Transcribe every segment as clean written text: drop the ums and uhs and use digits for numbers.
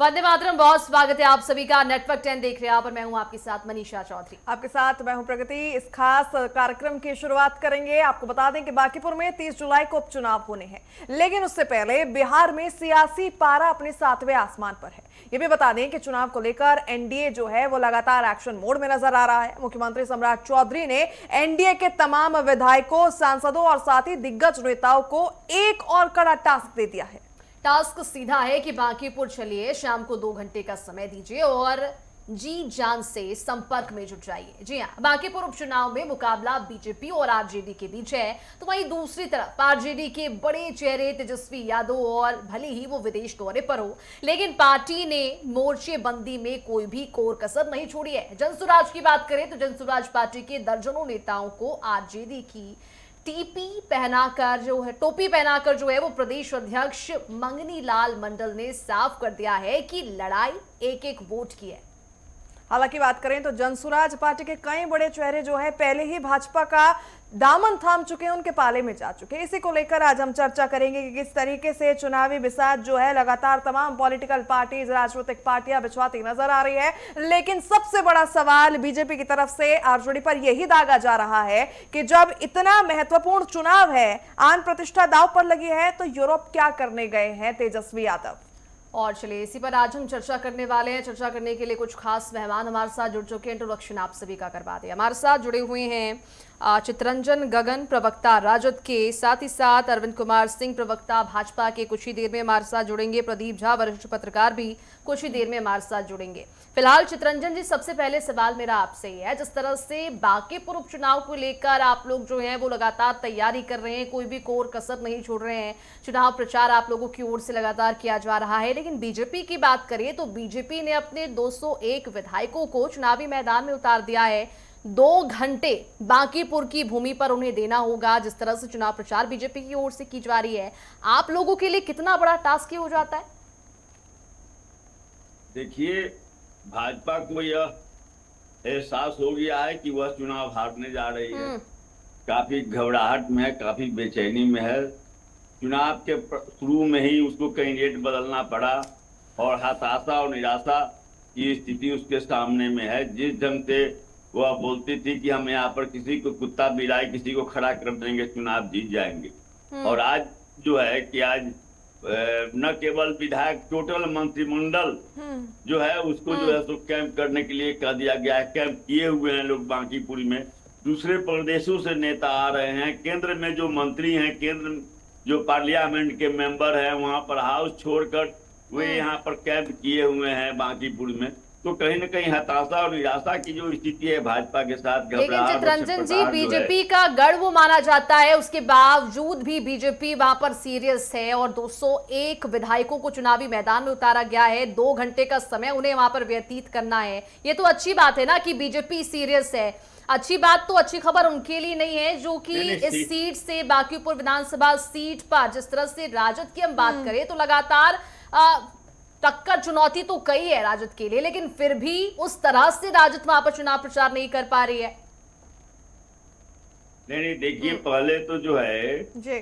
वंदे मातरम। बहुत स्वागत है आप सभी का। नेटवर्क 10 देख रहे हैं आप और मैं हूं आपके साथ मनीषा चौधरी। आपके साथ मैं हूं प्रगति। इस खास कार्यक्रम की शुरुआत करेंगे। आपको बता दें कि बांकीपुर में 30 जुलाई को उपचुनाव होने हैं, लेकिन उससे पहले बिहार में सियासी पारा अपने 7वें आसमान पर है। ये भी बता दें कि चुनाव को लेकर एनडीए जो है वो लगातार एक्शन मोड में नजर आ रहा है। मुख्यमंत्री सम्राट चौधरी ने एनडीए के तमाम विधायकों, सांसदों और साथ ही दिग्गज नेताओं को एक और कड़ा टास्क दे दिया है। टास्क सीधा है कि बांकीपुर चलिए, शाम को 2 घंटे का समय दीजिए और जी जान से संपर्क में जुट जाइए। जी हां, बांकीपुर उपचुनाव में मुकाबला बीजेपी और आरजेडी के बीच है, तो वहीं दूसरी तरफ आरजेडी के बड़े चेहरे तेजस्वी यादव और भले ही वो विदेश दौरे पर हो, लेकिन पार्टी ने मोर्चेबंदी में कोई भी कोर कसर नहीं छोड़ी है। जनसुराज की बात करें तो जनसुराज पार्टी के दर्जनों नेताओं को आरजेडी की टोपी पहनाकर जो है वो प्रदेश अध्यक्ष मंगनी लाल मंडल ने साफ कर दिया है कि लड़ाई एक एक वोट की है। हालांकि बात करें तो जनसुराज पार्टी के कई बड़े चेहरे जो है पहले ही भाजपा का दामन थाम चुके हैं, उनके पाले में जा चुके हैं। इसी को लेकर आज हम चर्चा करेंगे कि किस तरीके से चुनावी बिसात जो है लगातार तमाम पॉलिटिकल पार्टीज, राजनीतिक पार्टियां बिछवाती नजर आ रही है। लेकिन सबसे बड़ा सवाल बीजेपी की तरफ से आरजेडी पर यही दागा जा रहा है कि जब इतना महत्वपूर्ण चुनाव है, आन प्रतिष्ठा दांव पर लगी है, तो यूरोप क्या करने गए हैं तेजस्वी यादव। और चलिए इसी पर आज हम चर्चा करने वाले हैं। चर्चा करने के लिए कुछ खास मेहमान हमारे साथ जुड़ चुके हैं। इंट्रोडक्शन आप सभी का करवा दें। हमारे साथ जुड़े हुए हैं चितरंजन गगन, प्रवक्ता राजद के, साथ ही साथ अरविंद कुमार सिंह, प्रवक्ता भाजपा के, कुछ ही देर में हमारे साथ जुड़ेंगे। प्रदीप झा, वरिष्ठ पत्रकार, भी कुछ ही देर में हमारे साथ जुड़ेंगे। फिलहाल चितरंजन जी, सबसे पहले सवाल मेरा आपसे ही है, जिस तरह से बांकीपुर उपचुनाव को लेकर आप लोग जो हैं वो लगातार तैयारी कर रहे हैं, कोई भी कोर कसर नहीं छोड़ रहे हैं, चुनाव प्रचार आप लोगों की ओर से लगातार किया जा रहा है, लेकिन बीजेपी की बात करें तो बीजेपी ने अपने 201 विधायकों को चुनावी मैदान में उतार दिया है। 2 घंटे बांकीपुर की भूमि पर उन्हें देना होगा। जिस तरह से चुनाव प्रचार बीजेपी की ओर से की जा रही है, आप लोगों के लिए कितना बड़ा टास्क हो जाता है? देखिए, भाजपा को यह एहसास हो गया है कि वह चुनाव हारने जा रही है। काफी घबराहट में है, काफी बेचैनी में है। चुनाव के शुरू में ही उसको कैंडिडेट बदलना पड़ा और हताशा और निराशा की स्थिति उसके सामने में है। जिस ढंग से वह बोलती थी कि हम यहाँ पर किसी को कुत्ता बिलाई किसी को खड़ा कर देंगे, चुनाव जीत जाएंगे, और आज जो है कि आज न केवल विधायक, टोटल मंत्रिमंडल जो है उसको जो है सो कैंप करने के लिए कह दिया गया है। कैंप किए हुए हैं लोग बांकीपुर में। दूसरे प्रदेशों से नेता आ रहे हैं, केंद्र में जो मंत्री हैं, केंद्र जो पार्लियामेंट के मेंबर हैं, वहां पर हाउस छोड़कर वे यहाँ पर कैंप किए हुए हैं बांकीपुर में। तो कहीं न कहीं हताशा और निराशा की जो स्थिति है भाजपा के साथ, लेकिन चितरंजन जी, बीजेपी का गढ़ वो माना जाता है, उसके बावजूद भी बीजेपी वहां पर सीरियस है और 201 विधायकों को चुनावी मैदान में उतारा गया है। 2 घंटे का समय उन्हें वहां पर व्यतीत करना है। ये तो अच्छी बात है ना कि बीजेपी सीरियस है। अच्छी बात तो अच्छी खबर उनके लिए नहीं है जो कि इस सीट से, बांकीपुर विधानसभा सीट पर जिस तरह से राजद की हम बात करें तो लगातार टक्कर, चुनौती तो कई है राजद के लिए, लेकिन फिर भी उस तरह से राजद वहां पर चुनाव प्रचार नहीं कर पा रही है। नहीं, देखिए, पहले तो जो है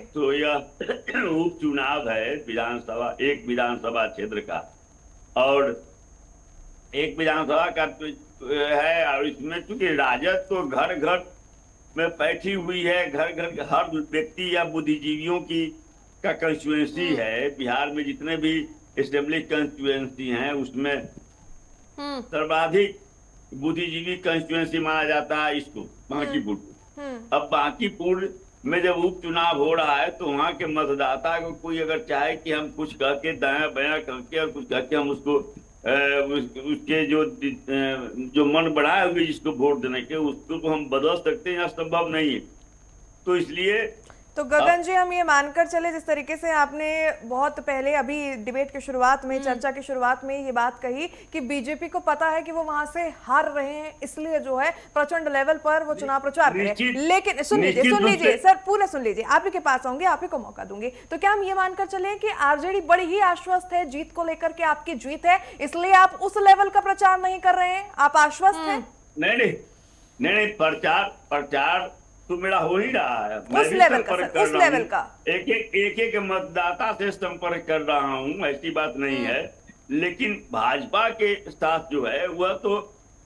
तो यह उपचुनाव है विधानसभा, एक विधानसभा क्षेत्र का, और एक विधानसभा का तो है, और इसमें चूंकि राजद तो घर घर में बैठी हुई है, घर घर हर व्यक्ति या बुद्धिजीवियों की का कंस्टिट्यूएंसी है। बिहार में जितने भी असेंबली कंस्टिट्यूएंसी हैं उसमें सर्वाधिक बुद्धिजीवी कंस्टिट्यूएंसी माना जाता है इसको, बांकीपुर को। अब बांकीपुर में जब उपचुनाव हो रहा है तो वहां के मतदाता को कोई अगर चाहे कि हम कुछ कह के दाया बया करके और कुछ कह के हम उसको उसके जो मन बढ़ाए हुए जिसको वोट देने के, उसको तो हम बदल सकते हैं, संभव नहीं है। तो इसलिए तो गगन जी, हम ये मानकर चले, जिस तरीके से आपने बहुत पहले अभी डिबेट की शुरुआत में, चर्चा की शुरुआत में ये बात कही कि बीजेपी को पता है कि वो वहां से हार रहे हैं, इसलिए जो है प्रचंड लेवल पर वो चुनाव प्रचार करें। लेकिन सुन लीजिए सर, पूरा सुन लीजिए, आप ही के पास आऊंगे, आप ही को मौका दूंगी। तो क्या हम ये मानकर चले कि आरजेडी बड़ी ही आश्वस्त है जीत को लेकर के, आपकी जीत है, इसलिए आप उस लेवल का प्रचार नहीं कर रहे हैं, आप आश्वस्त हैं? नहीं, प्रचार तो मेरा हो ही रहा है। उस लेवल का, उस लेवल का एक एक मतदाता से संपर्क कर रहा हूँ, ऐसी बात नहीं है। लेकिन भाजपा के साथ जो है वह तो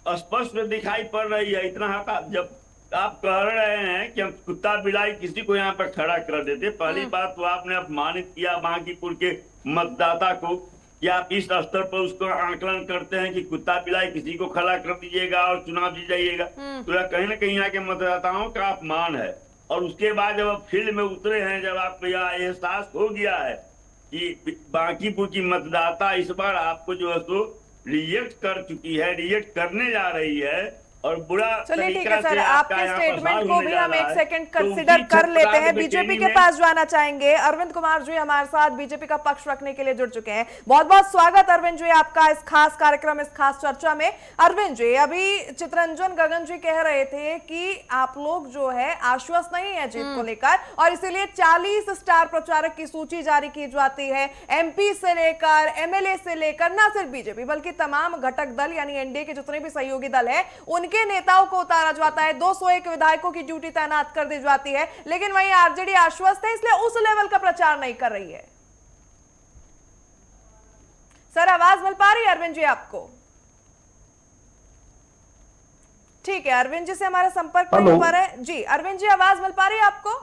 स्पष्ट दिखाई पड़ रही है। इतना जब आप कह रहे हैं कि हम कुत्ता बिलाई किसी को यहाँ पर खड़ा कर देते, पहली बात तो आपने अपमानित किया बांकीपुर के मतदाता को कि आप इस स्तर पर उसको आकलन करते हैं कि कुत्ता बिलाई किसी को खड़ा कर दीजिएगा और चुनाव जीत जाइएगा। तो यह कहीं ना कहीं यहाँ के मतदाताओं का अपमान है। और उसके बाद जब आप फील्ड में उतरे हैं, जब आपको यह एहसास हो गया है कि बांकीपुर की मतदाता इस बार आपको जो है सो रिजेक्ट कर चुकी है, रिजेक्ट करने जा रही है और बुरा चलिए ठीक तरीका है सर, से आपके यहाँ स्टेटमेंट प्रसार को होने भी जा हम रहा एक है। सेकंड तो कंसिडर उसी कर लेते हैं। छत्रसाल बीजेपी बेचैनी के में- पास जाना चाहेंगे। अरविंद कुमार जी हमारे साथ बीजेपी का पक्ष रखने के लिए जुड़ चुके हैं। बहुत बहुत स्वागत अरविंद जी आपका इस खास कार्यक्रम, इस खास चर्चा में। अरविंद जी, अभी चित्रंजन गगन जी कह रहे थे कि आप लोग जो है आश्वस्त नहीं है जीत को लेकर और इसीलिए 40 स्टार प्रचारक की सूची जारी की जाती है। एमपी से लेकर एमएलए से लेकर न सिर्फ बीजेपी बल्कि तमाम घटक दल यानी एनडीए के जितने भी सहयोगी दल है उनके नेताओं को उतारा जाता है। 201 विधायकों की ड्यूटी तैनात कर दी जाती है। लेकिन वहीं आरजेडी आश्वस्त है, इसलिए उस लेवल का प्रचार नहीं कर रही है। सर आवाज मिल पा रही है अरविंद जी आपको? ठीक है, अरविंद जी से हमारा संपर्क नहीं हो पा रहा है। जी अरविंद जी, आवाज मिल पा रही है आपको?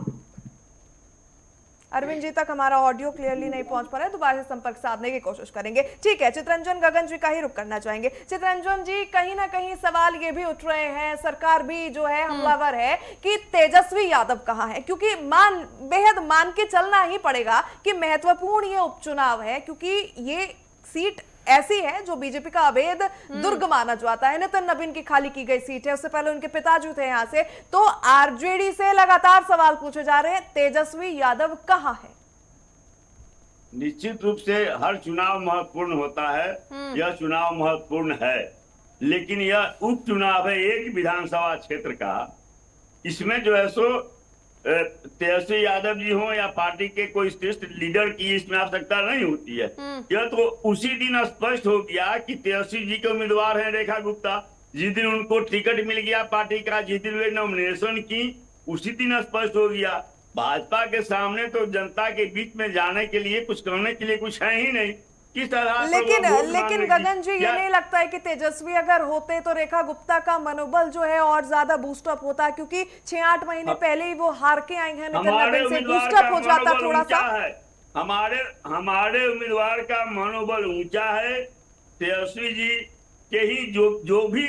अरविंद जी तक हमारा ऑडियो क्लियरली नहीं पहुंच पा रहा है, दोबारा से संपर्क साधने की कोशिश करेंगे। ठीक है, चित्रंजन गगन जी का ही रुख करना चाहेंगे। चित्रंजन जी, कहीं ना कहीं सवाल ये भी उठ रहे हैं, सरकार भी जो है हमलावर है कि तेजस्वी यादव कहाँ है, क्योंकि बेहद मान के चलना ही पड़ेगा कि महत्वपूर्ण ये उपचुनाव है, क्योंकि ये सीट ऐसी है जो बीजेपी का अवैध दुर्ग माना जाता है। नितिन नबीन की खाली की गई सीट है, उससे पहले उनके पिताजी थे यहां से। तो आरजेडी से लगातार सवाल पूछे जा रहे हैं, तेजस्वी यादव कहां है? निश्चित रूप से हर चुनाव महत्वपूर्ण होता है, यह चुनाव महत्वपूर्ण है, लेकिन यह उपचुनाव है एक विधानसभा क्षेत्र का। इसमें जो है सो तेजस्वी यादव जी हो या पार्टी के कोई शीर्ष लीडर की इसमें आवश्यकता नहीं होती है। यह तो उसी दिन स्पष्ट हो गया कि तेजस्वी जी के उम्मीदवार हैं रेखा गुप्ता। जिस दिन उनको टिकट मिल गया पार्टी का, जिस दिन वे नॉमिनेशन की, उसी दिन स्पष्ट हो गया। भाजपा के सामने तो जनता के बीच में जाने के लिए, कुछ करने के लिए कुछ है ही नहीं। किस आधार पर लेकिन गगन जी, ये नहीं लगता है कि तेजस्वी अगर होते तो रेखा गुप्ता का मनोबल जो है और ज्यादा बूस्टअप होता, क्योंकि 6-8 महीने पहले ही वो हार के आई हैं नितिन नबीन से, बूस्टअप हो जाता थोड़ा सा। हमारे उम्मीदवार का मनोबल ऊंचा है। तेजस्वी जी के ही जो भी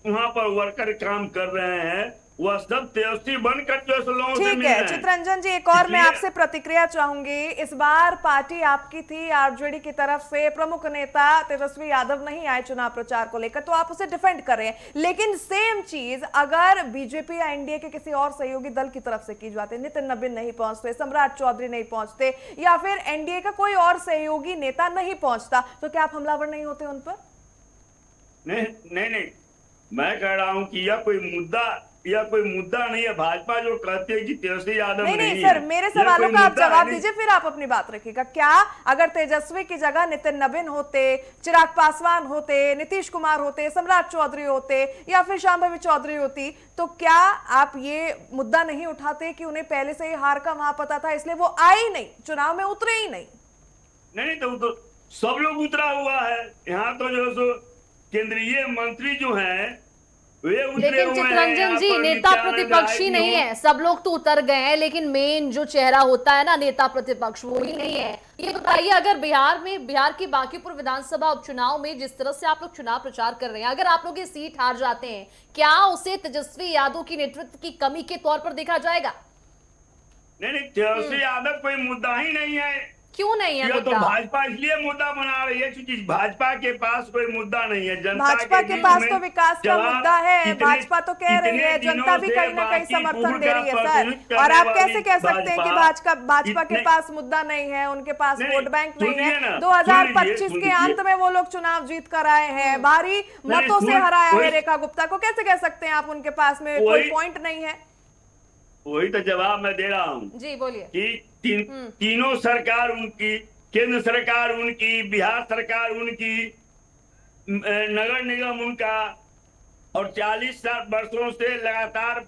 वहां पर वर्कर काम कर रहे हैं वह सब तेजस्वी बनकर जो लोगों से ठीक है चित्रंजन जी, एक और मैं आपसे प्रतिक्रिया चाहूंगी। इस बार पार्टी आपकी थी, आरजेडी की तरफ से प्रमुख नेता तेजस्वी यादव नहीं आए चुनाव प्रचार को लेकर, तो आप उसे डिफेंड कर रहे हैं। लेकिन सेम चीज अगर बीजेपी या एनडीए के किसी और सहयोगी दल की तरफ से की जाती, नितिन नबीन नहीं पहुंचते, सम्राट चौधरी नहीं पहुंचते, या फिर एनडीए का कोई और सहयोगी नेता नहीं पहुंचता, तो क्या आप हमलावर नहीं होते उन पर? नहीं, मैं कह रहा हूं कि यह कोई मुद्दा नहीं है। भाजपा जो कहते हैं कि तेजस्वी यादव नहीं सर, मेरे सवालों का आप जवाब दीजिए, फिर आप अपनी बात रखिएगा। क्या अगर तेजस्वी की जगह नितिन नबीन होते, चिराग पासवान होते, नीतीश कुमार होते, सम्राट चौधरी होते या फिर शांभवी चौधरी होती, तो क्या आप ये मुद्दा नहीं उठाते कि उन्हें पहले से ही हार का वहां पता था, इसलिए वो आए ही नहीं, चुनाव में उतरे ही नहीं? नहीं, तो सब लोग उतरा हुआ है। यहाँ तो जो सो केंद्रीय मंत्री जो हैं लेकिन चित्रंजन जी, नेता प्रतिपक्षी नहीं है, सब लोग तो उतर गए हैं, लेकिन मेन जो चेहरा होता है ना नेता प्रतिपक्ष, वो ही नहीं है। ये बताइए, अगर बिहार की बांकीपुर विधानसभा उपचुनाव में जिस तरह से आप लोग चुनाव प्रचार कर रहे हैं, अगर आप लोग ये सीट हार जाते हैं, क्या उसे तेजस्वी यादव की नेतृत्व की कमी के तौर पर देखा जाएगा? नहीं, तेजस्वी यादव कोई मुद्दा ही नहीं है। क्यों नहीं है तो भाजपा इसलिए मुद्दा बना रही है क्योंकि भाजपा के पास कोई मुद्दा नहीं है। जनता भाजपा के पास तो विकास का मुद्दा है, भाजपा तो कह रही है, जनता भी कहीं ना कहीं समर्थन दे रही है सर। और आप कैसे कह सकते हैं कि भाजपा के पास मुद्दा नहीं है, उनके पास वोट बैंक नहीं है? 2025 के अंत में वो लोग चुनाव जीत कर आए हैं, भारी मतों से हराया है रेखा गुप्ता को, कैसे कह सकते हैं आप उनके पास में कोई पॉइंट नहीं है? वही तो जवाब मैं दे रहा हूँ जी, बोलिए। कि तीनों सरकार उनकी, केंद्र सरकार उनकी, बिहार सरकार उनकी, नगर निगम उनका, और 40 वर्षों से लगातार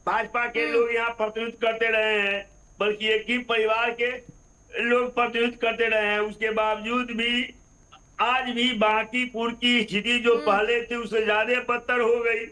भाजपा के लोग यहाँ प्रतिनिधित्व करते रहे हैं, बल्कि एक ही परिवार के लोग प्रतिनिधित्व करते रहे हैं। उसके बावजूद भी आज भी बांकीपुर की स्थिति जो पहले थी उससे ज्यादा बदतर हो गई।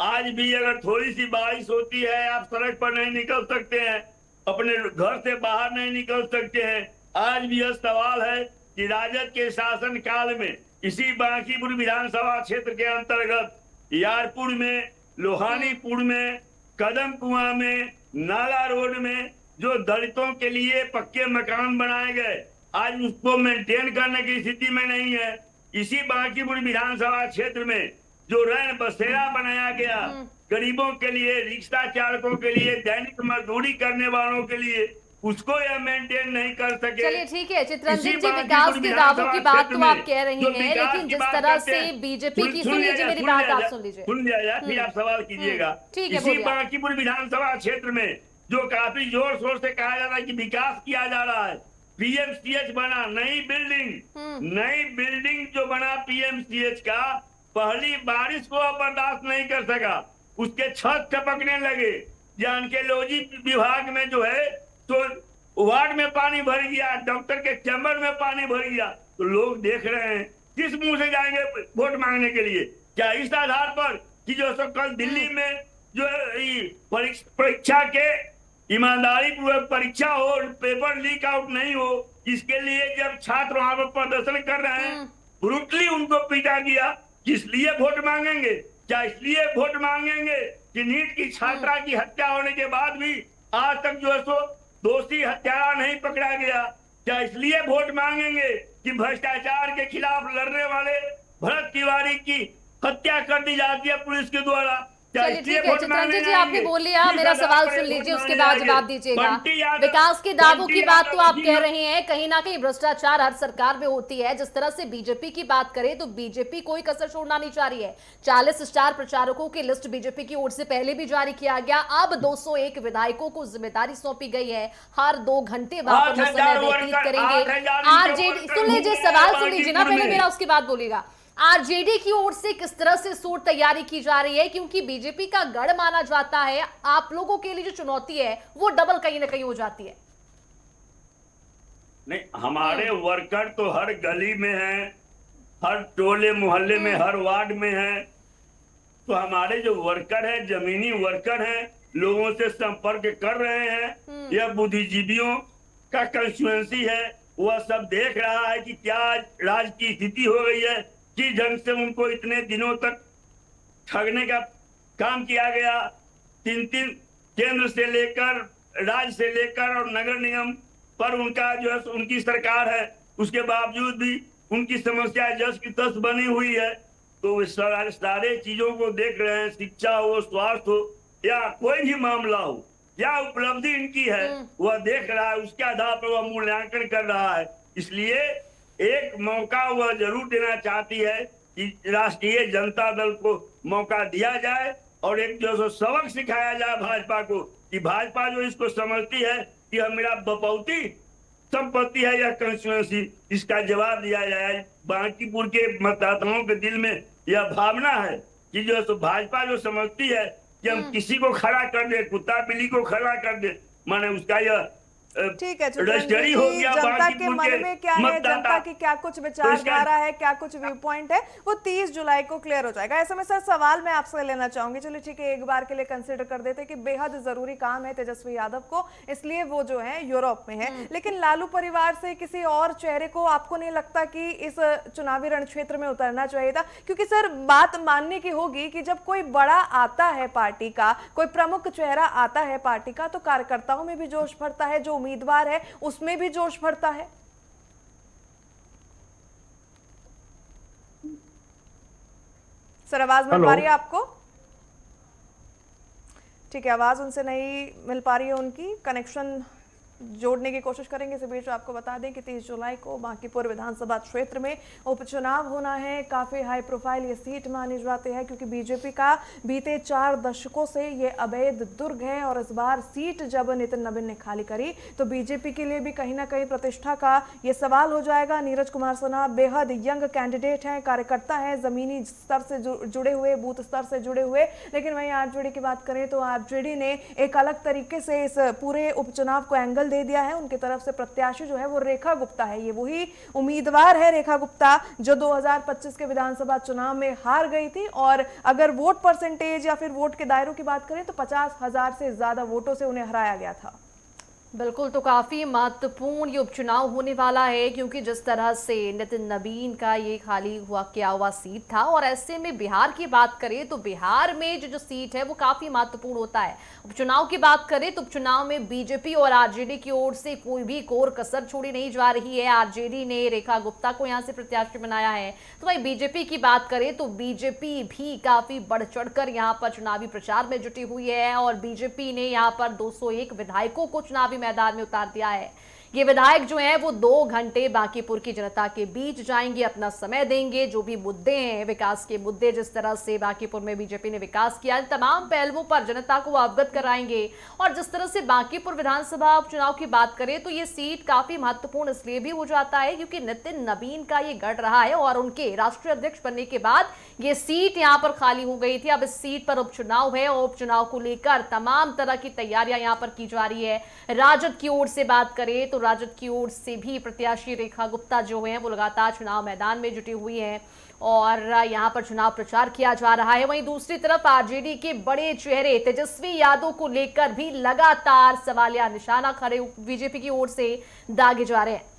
आज भी अगर थोड़ी सी बारिश होती है आप सड़क पर नहीं निकल सकते हैं, अपने घर से बाहर नहीं निकल सकते हैं। आज भी यह सवाल है कि राजद के शासन काल में इसी बांकीपुर विधानसभा क्षेत्र के अंतर्गत यारपुर में, लोहानीपुर में, कदम कुआं में, नाला रोड में जो दलितों के लिए पक्के मकान बनाए गए, आज उसको मेंटेन करने की स्थिति में नहीं है। इसी बांकीपुर विधानसभा क्षेत्र में जो रैन बसेरा बनाया गया गरीबों के लिए, रिक्शा चालकों के लिए, दैनिक मजदूरी करने वालों के लिए, उसको यह मेंटेन नहीं कर सके। चलिए ठीक है चित्रंजन जी, विकास के दावों की बात तो आप कह रही हैं, लेकिन जिस तरह से बीजेपी की, सुन लीजिए मेरी बात, आप सुन लीजिए, सुन लिया, फिर आप सवाल कीजिएगा। ठीक है, इसी बांकीपुर विधानसभा क्षेत्र में जो काफी जोर शोर से कहा जा रहा है कि विकास किया जा रहा है, पीएमसीएच बना, नई बिल्डिंग जो बना पीएमसीएच का, पहली बारिश को अब बर्दाश्त नहीं कर सका, उसके छत टपकने लगे। जानकेलॉजी विभाग में जो है तो वार्ड में पानी भर गया, डॉक्टर के चैम्बर में पानी भर गया। तो लोग देख रहे हैं किस मुंह से जाएंगे वोट मांगने के लिए? क्या इस आधार पर कि जो सो कल दिल्ली में जो परीक्षा के ईमानदारी पूर्वक परीक्षा हो, पेपर लीक आउट नहीं हो, इसके लिए जब छात्र वहां पर प्रदर्शन कर रहे हैं, ब्रूटली उनको पीटा गया, इसलिए वोट मांगेंगे? क्या इसलिए वोट मांगेंगे कि नीट की छात्रा की हत्या होने के बाद भी आज तक जो है सो दोषी हत्यारा नहीं पकड़ा गया? क्या इसलिए वोट मांगेंगे कि भ्रष्टाचार के खिलाफ लड़ने वाले भरत तिवारी की हत्या कर दी जाती है पुलिस के द्वारा? चलिए ठीक है चित्रंजन जी, आपने बोल लिया, मेरा सवाल सुन लीजिए, उसके बाद जवाब दीजिएगा। विकास के दावों की बात तो आप कह रहे हैं, कहीं ना कहीं भ्रष्टाचार हर सरकार में होती है। जिस तरह से बीजेपी की बात करें तो बीजेपी कोई कसर छोड़ना नहीं चाह रही है। 40 स्टार प्रचारकों की लिस्ट बीजेपी की ओर से पहले भी जारी किया गया, अब 201 विधायकों को जिम्मेदारी सौंपी गई है, हर 2 घंटे वहां पर समय व्यतीत करेंगे। आरजेडी, सुन लीजिए, सवाल सुन लीजिए ना पहले मेरा, उसके बाद बोलिएगा। आरजेडी की ओर से किस तरह से सूर तैयारी की जा रही है, क्योंकि बीजेपी का गढ़ माना जाता है, आप लोगों के लिए जो चुनौती है वो डबल कहीं ना कहीं हो जाती है। नहीं, हमारे वर्कर तो हर गली में हैं, हर टोले मोहल्ले में, हर वार्ड में हैं। तो हमारे जो वर्कर हैं, जमीनी वर्कर हैं, लोगों से संपर्क कर रहे हैं। यह बुद्धिजीवियों का कंस्टिट्यूएंसी है, वह सब देख रहा है कि क्या राज्य की स्थिति हो गई है, किस ढंग से उनको इतने दिनों तक ठगने का काम किया गया। 3 केंद्र से लेकर, राज्य से लेकर और नगर निगम पर उनका जो है उनकी सरकार है, उसके बावजूद भी उनकी समस्या जस की तस बनी हुई है। तो सारे चीजों को देख रहे हैं, शिक्षा हो, स्वास्थ्य हो, या कोई भी मामला हो, क्या उपलब्धि इनकी है वह देख रहा है, उसके आधार पर वह मूल्यांकन कर रहा है। इसलिए एक मौका वह जरूर देना चाहती है कि राष्ट्रीय जनता दल को मौका दिया जाए और एक जो सबक सिखाया जाए भाजपा को, कि भाजपा जो इसको समझती है कि यह मेरा बपौती संपत्ति है, यह कंस्टिट्यूएंसी, इसका जवाब दिया जाए। बांकीपुर के मतदाताओं के दिल में यह भावना है कि जो सो भाजपा जो समझती है कि हम किसी को खड़ा कर दे, कुत्ता बिल्ली को खड़ा कर दे, माने उसका यह ठीक है, रजिस्ट्री हो गया। जनता के मन में क्या है, जनता की क्या कुछ विचारधारा है, क्या कुछ व्यू पॉइंट है, वो 30 जुलाई को क्लियर हो जाएगा। ऐसे में सर सवाल मैं आपसे लेना चाहूंगी, चलिए ठीक है, एक बार के लिए कंसिडर कर देते कि बेहद जरूरी काम है तेजस्वी यादव को, इसलिए वो जो है यूरोप में है, लेकिन लालू परिवार से किसी और चेहरे को आपको नहीं लगता कि इस चुनावी रण क्षेत्र में उतरना चाहिए था? क्योंकि सर बात मानने की होगी कि जब कोई बड़ा आता है पार्टी का, कोई प्रमुख चेहरा आता है पार्टी का, तो कार्यकर्ताओं में भी जोश भरता है, जो उम्मीदवार है उसमें भी जोश भरता है। सर आवाज मिल पा रही है आपको? ठीक है, आवाज उनसे नहीं मिल पा रही है, उनकी कनेक्शन जोड़ने की कोशिश करेंगे। इसी बीच आपको बता दें कि 30 जुलाई को बांकीपुर विधानसभा क्षेत्र में उपचुनाव होना है। काफी हाई प्रोफाइल ये सीट मानी जाती है, क्योंकि बीजेपी का बीते 4 दशकों से ये अवैध दुर्ग है, और इस बार सीट जब नितिन नवीन ने खाली करी तो बीजेपी के लिए भी कहीं ना कहीं प्रतिष्ठा का ये सवाल हो जाएगा। नीरज कुमार सिन्हा बेहद यंग कैंडिडेट हैं, कार्यकर्ता हैं, जमीनी स्तर से जुड़े हुए, बूथ स्तर से जुड़े हुए, लेकिन वहीं आरजेडी की बात करें तो आरजेडी ने एक अलग तरीके से इस पूरे उपचुनाव को एंगल दे दिया है। उनकी तरफ से प्रत्याशी जो है वो रेखा गुप्ता है। ये वही उम्मीदवार है रेखा गुप्ता जो 2025 के विधानसभा चुनाव में हार गई थी, और अगर वोट परसेंटेज या फिर वोट के दायरों की बात करें तो 50,000 से ज्यादा वोटों से उन्हें हराया गया था। बिल्कुल, तो काफ़ी महत्वपूर्ण ये उपचुनाव होने वाला है, क्योंकि जिस तरह से नितिन नबीन का ये खाली किया हुआ सीट था, और ऐसे में बिहार की बात करें तो बिहार में जो सीट है वो काफ़ी महत्वपूर्ण होता है। उपचुनाव की बात करें तो उपचुनाव में बीजेपी और आरजेडी की ओर से कोई भी कोर कसर छोड़ी नहीं जा रही है। आरजेडी ने रेखा गुप्ता को यहाँ से प्रत्याशी बनाया है, तो वही बीजेपी की बात करें तो बीजेपी भी काफ़ी बढ़ चढ़कर यहाँ पर चुनावी प्रचार में जुटी हुई है, और बीजेपी ने यहाँ पर 201 विधायकों को चुनावी मैदान में उतार दिया है। ये विधायक जो हैं वो 2 घंटे बांकीपुर की जनता के बीच जाएंगे, अपना समय देंगे, जो भी मुद्दे हैं, विकास के मुद्दे, जिस तरह से बांकीपुर में बीजेपी ने विकास किया, तमाम पहलुओं पर जनता को अवगत कराएंगे। और जिस तरह से बांकीपुर विधानसभा उपचुनाव की बात करें तो ये सीट काफी महत्वपूर्ण इसलिए भी हो जाता है क्योंकि नितिन नबीन का ये गढ़ रहा है, और उनके राष्ट्रीय अध्यक्ष बनने के बाद ये सीट यहाँ पर खाली हो गई थी। अब इस सीट पर उपचुनाव है, और उपचुनाव को लेकर तमाम तरह की तैयारियां यहाँ पर की जा रही है। राजद की ओर से बात करें तो राजद की ओर से भी प्रत्याशी रेखा गुप्ता जो हैं वो लगातार चुनाव मैदान में जुटी हुई हैं, और यहाँ पर चुनाव प्रचार किया जा रहा है। वहीं दूसरी तरफ आरजेडी के बड़े चेहरे तेजस्वी यादव को लेकर भी लगातार सवालिया निशाना खड़े बीजेपी की ओर से दागे जा रहे हैं।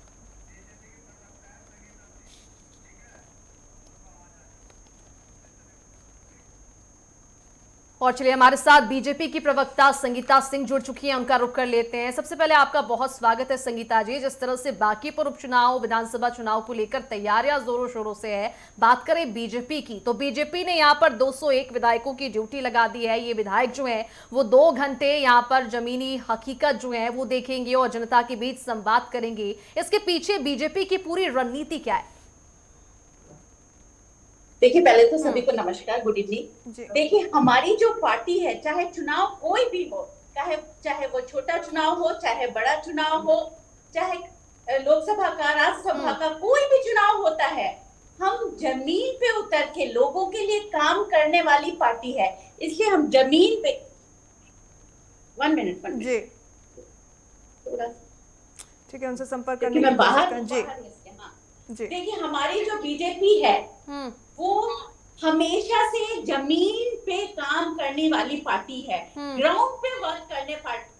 और चलिए, हमारे साथ बीजेपी की प्रवक्ता संगीता सिंह जुड़ चुकी हैं, उनका रुख कर लेते हैं। सबसे पहले आपका बहुत स्वागत है संगीता जी। जिस तरह से बांकीपुर उपचुनाव विधानसभा चुनाव को लेकर तैयारियां जोरों शोरों से है, बात करें बीजेपी की तो बीजेपी ने यहां पर 201 विधायकों की ड्यूटी लगा दी है। ये विधायक जो है वो 2 घंटे यहां पर जमीनी हकीकत जो है वो देखेंगे और जनता के बीच संवाद करेंगे। इसके पीछे बीजेपी की पूरी रणनीति क्या है? देखिए, पहले तो सभी को नमस्कार, गुड इवनिंग। देखिए, हमारी जो पार्टी है, चाहे चुनाव कोई भी हो, चाहे वो छोटा चुनाव हो, चाहे बड़ा चुनाव हो, चाहे लोकसभा का, राज्यसभा का, कोई भी चुनाव होता है, हम जमीन पे उतर के लोगों के लिए काम करने वाली पार्टी है। इसलिए हम जमीन पे 1 मिनट जी थोड़ा ठीक है, उनसे संपर्क करने मैं बाहर जी जी। देखिए, हमारी जो बीजेपी है वो हमेशा से जमीन पे काम करने वाली पार्टी है, ग्राउंड पे वर्क करने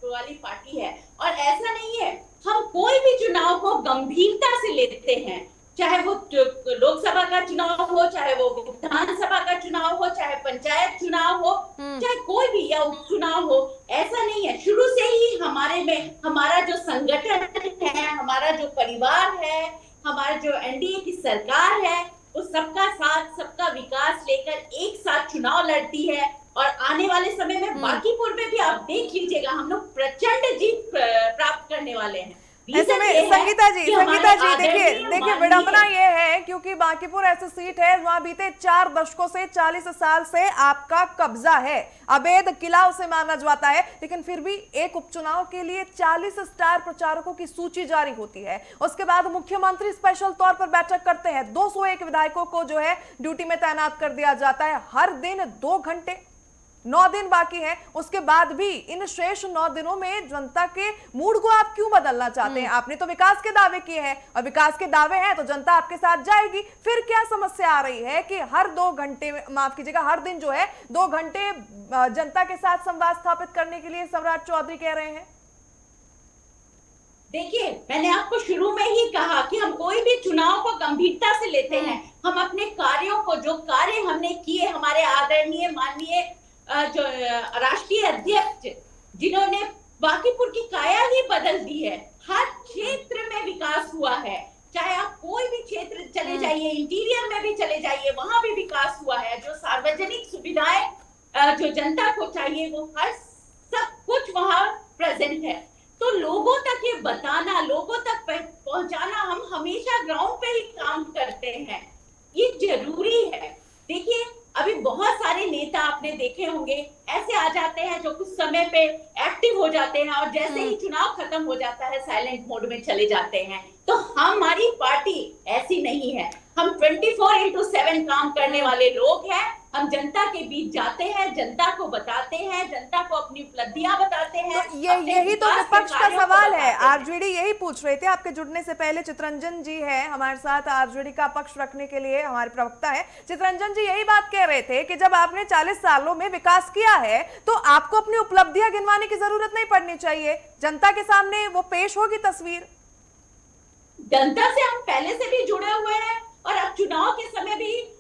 वाली पार्टी है। और ऐसा नहीं है, हम कोई भी चुनाव को गंभीरता से लेते हैं, चाहे वो लोकसभा का चुनाव हो, चाहे वो विधानसभा का चुनाव हो, चाहे पंचायत चुनाव हो, चाहे कोई भी या उपचुनाव हो। ऐसा नहीं है, शुरू से ही हमारे में हमारा जो संगठन है, हमारा जो परिवार है, हमारा जो एनडीए की सरकार है, वो सबका साथ, सबका विकास लेकर एक साथ चुनाव लड़ती है। और आने वाले समय में बांकीपुर में भी आप देख लीजिएगा, हम लोग प्रचंड जीत प्राप्त करने वाले हैं। ऐसे में संगीता जी देखिए विडंबना ये है क्योंकि बांकीपुर ऐसी सीट है वहां बीते 4 दशकों से 40 साल से आपका कब्जा है, अवैध किला उसे माना जाता है, लेकिन फिर भी एक उपचुनाव के लिए 40 स्टार प्रचारकों की सूची जारी होती है। उसके बाद मुख्यमंत्री स्पेशल तौर पर बैठक करते हैं, 201 विधायकों को जो है ड्यूटी में तैनात कर दिया जाता है। हर दिन 2 घंटे, 9 दिन बाकी है, उसके बाद भी इन शेष 9 दिनों में जनता के मूड को आप क्यों बदलना चाहते हैं? आपने तो विकास के दावे किए हैं, और विकास के दावे हैं तो जनता आपके साथ जाएगी। फिर क्या समस्या आ रही है कि हर 2 घंटे, माफ कीजिएगा, हर दिन जो है 2 घंटे जनता के साथ संवाद स्थापित करने के लिए सम्राट चौधरी कह रहे हैं? देखिए, मैंने आपको शुरू में ही कहा कि हम कोई भी चुनाव को गंभीरता से लेते हैं। हम अपने कार्यों को, जो कार्य हमने किए, हमारे आदरणीय माननीय जो राष्ट्रीय अध्यक्ष जिन्होंने बांकीपुर की काया ही बदल दी है, हर क्षेत्र में विकास हुआ है। चाहे आप कोई भी क्षेत्र चले जाइए, इंटीरियर में भी चले जाइए, वहां भी विकास हुआ है। जो सार्वजनिक सुविधाएं जो जनता को चाहिए, वो हर सब कुछ वहां प्रेजेंट है। तो लोगों तक ये बताना, लोगों तक पहुंचाना, हम हमेशा ग्राउंड पे ही काम करते हैं, ये जरूरी है। देखिए, अभी बहुत सारे नेता आपने देखे होंगे ऐसे आ जाते हैं जो कुछ समय पे एक्टिव हो जाते हैं और जैसे ही चुनाव खत्म हो जाता है साइलेंट मोड में चले जाते हैं। तो हमारी पार्टी ऐसी नहीं है। हम 24/7 काम करने वाले लोग हैं। हम जनता के बीच जाते हैं, जनता को बताते हैं, जनता को अपनी उपलब्धियां बताते हैं। तो यही तो विपक्ष का सवाल है। आरजेडी यही पूछ रहे थे आपके जुड़ने से पहले। चितरंजन जी है हमारे साथ, आरजेडी का पक्ष रखने के लिए हमारे प्रवक्ता है। चितरंजन जी यही बात कह रहे थे कि जब आपने 40 सालों में विकास किया है तो आपको अपनी उपलब्धियां गिनवाने की जरूरत नहीं पड़नी चाहिए, जनता के सामने वो पेश होगी तस्वीर। जनता से हम पहले से भी जुड़े हुए हैं और अब चुनाव के समय भी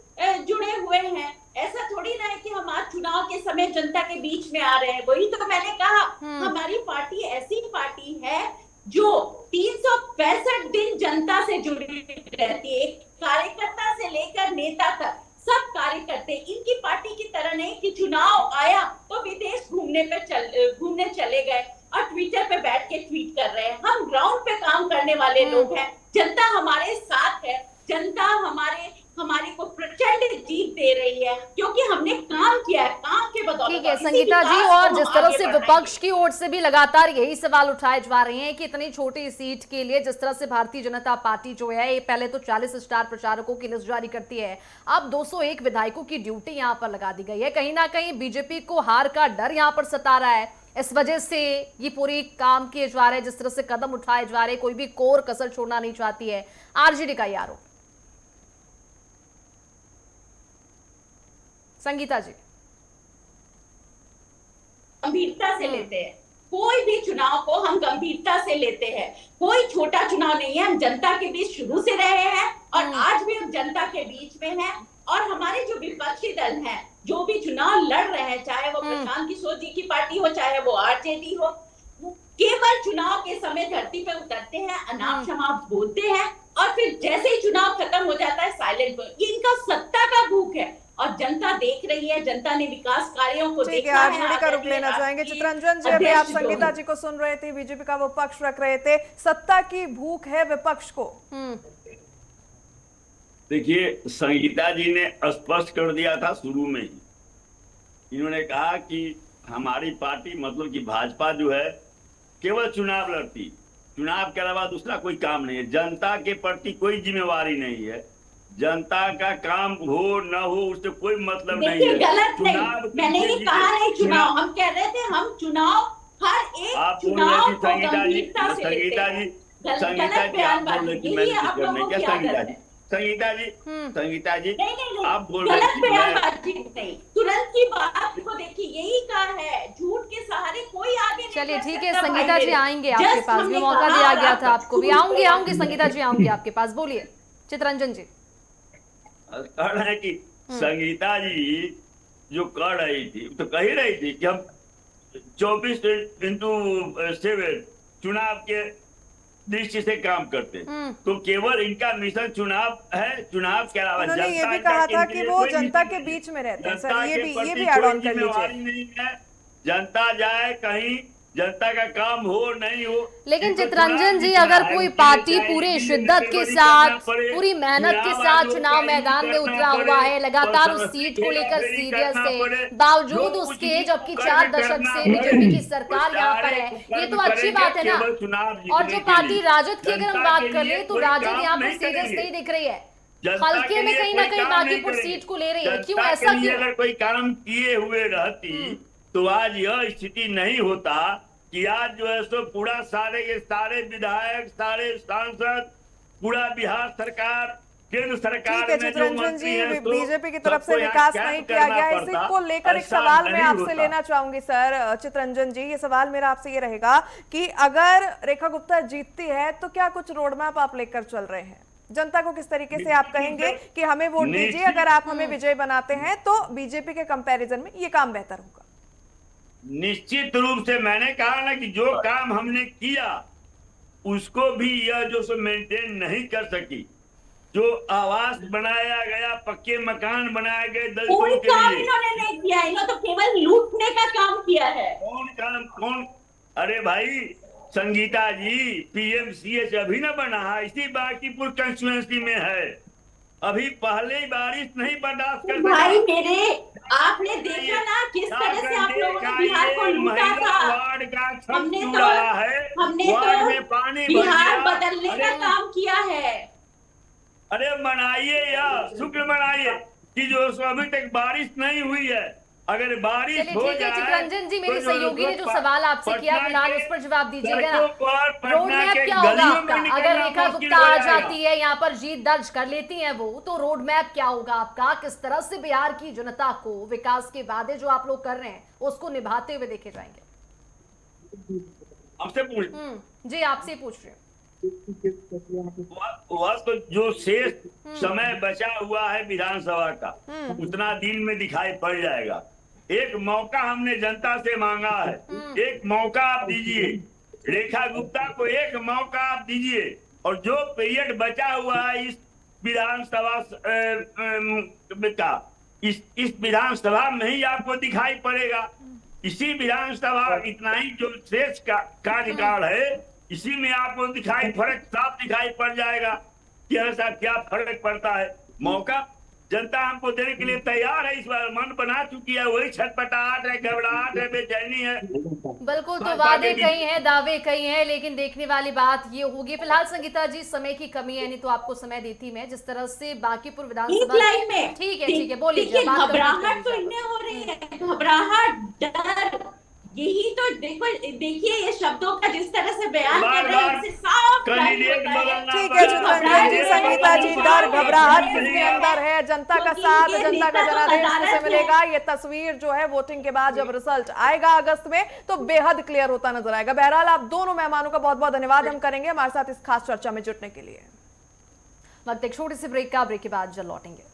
जुड़े हुए हैं। ऐसा थोड़ी ना है कि हम आज चुनाव के समय जनता के बीच में आ रहे हैं। वही तो मैंने कहा, हमारी पार्टी ऐसी पार्टी है जो 365 दिन जनता से जुड़ी रहती है। कार्यकर्ता से लेकर नेता तक सब कार्यकर्ते इनकी पार्टी की तरह नहीं कि चुनाव आया तो विदेश घूमने चले गए और ट्विटर पे बैठ के ट्वीट कर रहे हैं। हम ग्राउंड पे काम करने वाले लोग हैं। जनता हमारे साथ है। जनता हमारी को प्रचंड जीत दे रही है क्योंकि हमने काम किया है। काम के बदौलत। ठीक है संगीता जी, और जिस तरह से विपक्ष की ओर से भी लगातार यही सवाल उठाए जा रहे हैं कि इतनी छोटी सीट के लिए जिस तरह से भारतीय जनता पार्टी जो है ये पहले तो 40 स्टार प्रचारकों की लिस्ट जारी करती है, अब 201 विधायकों की ड्यूटी यहां पर लगा दी गई है। कहीं ना कहीं बीजेपी को हार का डर यहां पर सता रहा है। इस वजह से ये पूरी काम किए जा रहे हैं, जिस तरह से कदम उठाए जा रहे हैं, कोई भी कोर कसर छोड़ना नहीं चाहती है आरजेडी का ये आरोप। संगीता जी गंभीरता से लेते हैं। कोई भी चुनाव को हम गंभीरता से लेते हैं। कोई छोटा चुनाव नहीं है। हम जनता के बीच शुरू से रहे हैं और आज भी हम जनता के बीच में हैं। और हमारे जो विपक्षी दल हैं, जो भी चुनाव लड़ रहे हैं, चाहे वो प्रशांत किशोर जी की पार्टी हो, चाहे वो आरजेडी हो, केवल चुनाव के समय धरती पे उतरते हैं, अनाप शनाप बोलते हैं और फिर जैसे ही चुनाव खत्म हो जाता है साइलेंट। ये इनका सत्ता का भूख है और जनता देख रही है। जनता ने विकास कार्यों को देखा है। आरजेडी का रुख लेना चाहेंगे। चितरंजन जी, अभी आप संगीता जी को सुन रहे थे, बीजेपी का वो पक्ष रख रहे थे, सत्ता की भूख है विपक्ष को। देखिए, संगीता जी ने स्पष्ट कर दिया था शुरू में ही। इन्होंने कहा कि हमारी पार्टी मतलब कि भाजपा जो है केवल चुनाव लड़ती, चुनाव के अलावा दूसरा कोई काम नहीं है। जनता के प्रति कोई जिम्मेवारी नहीं है। जनता का काम हो न हो उससे कोई मतलब नहीं है। गलत नहीं, मैंने ये कहा नहीं चुनाव। हम कह रहे थे हम चुनाव हर एक चुनाव को गंभीरता से लेते हैं। संगीता जी आप बोल रहे कि मैंने कुछ करने क्या? संगीता जी आप बोल रहे नहीं, तुरंत की बात को देखिए, यही कहा है, झूठ के सहारे कोई आगे नहीं। चलिए ठीक है संगीता जी, आएंगे आपके पास भी, मौका दिया गया था आपको भी। आऊंगे संगीता जी, आऊंगे आपके पास। बोलिए चितरंजन जी। कह रहे हैं कि संगीता जी जो कह रही थी तो कह रही थी कि हम 24/7 चुनाव के दृष्टि से काम करते, तो केवल इनका मिशन चुनाव है। चुनाव के अलावा उन्होंने ये भी कहा था कि वो जनता के बीच में रहते हैं। सर ये भी ऐड ऑन कर लीजिए। जनता जाए कहीं, जनता का काम हो नहीं हो, लेकिन चितरंजन जी अगर कोई पार्टी पूरे शिद्दत के साथ, पूरी मेहनत के साथ चुनाव मैदान में उतरा हुआ है, लगातार उस सीट को लेकर सीरियस है, बावजूद उसके जबकि 4 दशक से बीजेपी की सरकार यहाँ पर है, ये तो अच्छी बात है ना। और जो पार्टी राजद की अगर हम बात कर ले तो राजद यहाँ पर सीरियस नहीं दिख रही है, हल्के में कहीं ना कहीं बागीपुर सीट को ले रही है। क्यों ऐसा? क्यों? अगर कोई काम किए हुए रहती तो आज यह स्थिति नहीं होता कि आज जो है सो पूरा सारे के सारे विधायक, सारे सांसद, पूरा बिहार सरकार, केंद्र सरकार में जो मंत्री हैं, बीजेपी की तरफ से विकास नहीं किया गया। इसी को लेकर एक सवाल मैं आपसे लेना चाहूंगी सर चितरंजन जी। ये सवाल मेरा आपसे ये रहेगा कि अगर रेखा गुप्ता जीतती है तो क्या कुछ रोड मैप आप लेकर चल रहे हैं? जनता को किस तरीके से आप कहेंगे कि हमें वोट दीजिए, अगर आप हमें विजय बनाते हैं तो बीजेपी के कंपैरिजन में ये काम बेहतर होगा? निश्चित रूप से मैंने कहा ना कि जो काम हमने किया उसको भी यह जो सो मेंटेन नहीं कर सकी। जो आवास बनाया गया, पक्के मकान बनाए गए दलितों के लिए, इन्होंने नहीं किया। इन्होंने तो केवल लूटने का काम किया है। कौन? अरे भाई संगीता जी, पीएमसीएच अभी ना बना है, इसी बागीपुर कंस्टिट्यूएंसी में है। अभी पहले ही बारिश नहीं बर्दाश्त कर भाई सका। मेरे, आपने देखा ना किस तरह से आप लोगों ने बिहार को लूटा महिला था। वार्ड का छत हमने टूट तो रहा है, हमने वार्ड तो में पानी भर बिहार गया। बदलने का अरे काम किया है। अरे मनाइए या शुक्र मनाइए कि जो अभी तक बारिश नहीं हुई है। अगर बारिश चलिए हो ठीक है जाए चितरंजन जी, मेरे तो सहयोगी ने जो सवाल आपसे किया फिलहाल उस पर जवाब दीजिएगा ना। रोड मैप क्या होगा आपका? अगर रेखा गुप्ता आ जाती है यहाँ पर जीत दर्ज कर लेती हैं वो, तो रोड मैप क्या होगा आपका? किस तरह से बिहार की जनता को विकास के वादे जो आप लोग कर रहे हैं उसको निभाते हुए देखे जाएंगे? आपसे पूछ जी आपसे पूछ रहे हैं। वह तो जो शेष समय बचा हुआ है विधानसभा का उतना दिन में दिखाई पड़ जाएगा। एक मौका हमने जनता से मांगा है, एक मौका आप दीजिए रेखा गुप्ता को, एक मौका आप दीजिए। और जो पीरियड बचा हुआ है इस विधानसभा का, इस विधानसभा में ही आपको दिखाई पड़ेगा। इसी विधानसभा इतना ही जो शेष का कार्यकाल है इसी में आपको दिखाई फर्क साफ दिखाई पड़ जाएगा कि ऐसा क्या फर्क पड़ता है। मौका जनता हमको देने के लिए तैयार है, इस बार मन बना चुकी है, वही छटपटाहट है, घबराहट है, बेचैनी है। बिल्कुल, तो वादे कई हैं, दावे कई हैं, लेकिन देखने वाली बात ये होगी। फिलहाल संगीता जी समय की कमी है, नहीं तो आपको समय देती मैं। जिस तरह से बांकीपुर विधानसभा, ठीक है बोलिए। घबराहट तो इन्हें हो रही है, घबराहट, डर, यही तो देखिए ये शब्दों का जिस तरह से बयान कर रहे हैं इससे साफ ठीक है चितरंजन जी, संगीता जी, डर घबराहट किसके अंदर है? जनता का साथ, जनता का जनादेश किसे मिलेगा? ये तस्वीर जो है वोटिंग के बाद जब रिजल्ट आएगा अगस्त में तो बेहद क्लियर होता नजर आएगा। बहरहाल आप दोनों मेहमानों का बहुत बहुत धन्यवाद हम करेंगे हमारे साथ इस खास चर्चा में जुटने के लिए। वक्त एक छोटी सी ब्रेक का, ब्रेक के बाद जल्द लौटेंगे।